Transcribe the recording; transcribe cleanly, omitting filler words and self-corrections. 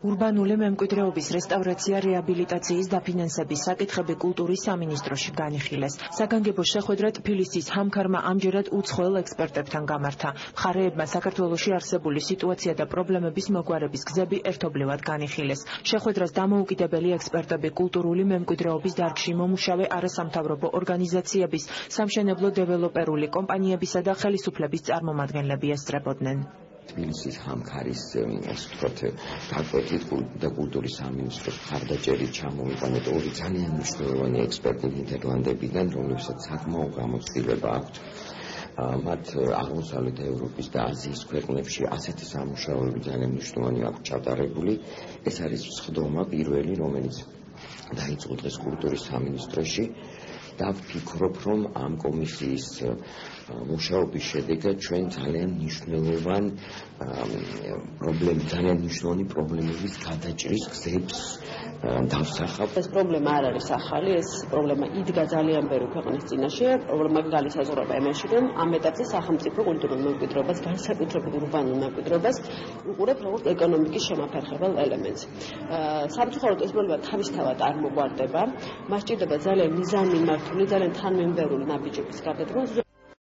ურბანული მემკვიდრეობის რესტავრაცია რეაბილიტაციის დაფინანსების საკითხები კულტურის სამინისტროში განიხილეს. საგანგებო შეხვედრა თბილისის ჰამქარმა ამჯერად უცხოელ ექსპერტებთან გამართა. მხარეებმა საქართველოში არსებული სიტუაცია და პრობლემების მოგვარების გზები ერთობლივად განიხილეს. შეხვედრას დამოუკიდებელი ექსპერტები კულტურული მემკვიდრეობის დარგში მომუშავე არასამთავრობო ორგანიზაციების, სამშენებლო დეველოპერული კომპანიებისა და ხელისუფლების წარმომადგენლები ესწრებოდნენ. თბილისის ჰამქარის გაკვეთით და კულტურის სამინისტროს მხარდაჭერით ჩამოვიყვანეთ ორი ძალიან მნიშვნელოვანი ექსპერტი ნიდერლანდებიდან, რომლებსაც საკმაო გამოცდილება აქვთ მათ აღმოსავლეთ ევროპის და აზიის ქვეყნებში ასეთი სამუშაოები ძალიან მნიშვნელოვანი აქვს ჩატარებული. ეს არის სხდომა პირველი, რომელიც დაიწყო დღეს კულტურის სამინისტროში და ვფიქრობ, რომ ამ კომისიის მუშაობის შედეგად ჩვენ ძალიან მნიშვნელოვანი პრობლემების გადაჭრის გზებს დავსახავთ. ეს პრობლემა არ არის ახალი, ეს პრობლემა იდგა ძალიან ბევრი ქვეყნის წინაშე. პრობლემა განისაზღვრება იმაში, რომ ამ ეტაპზე სახელმწიფო კულტურულ მემკვიდრეობას, განსაკუთრებით ურბანულ მემკვიდრეობას უყურებს როგორც ეკონომიკის შემაფერხებელ ელემენტს. სამწუხაროდ ეს პრობლემა თავისთავად არ მოგვარდება. მას სჭირდება ძალიან მიზანმიმართული, ძალიან თანმიმდევრული ნაბიჯების გადადგმა.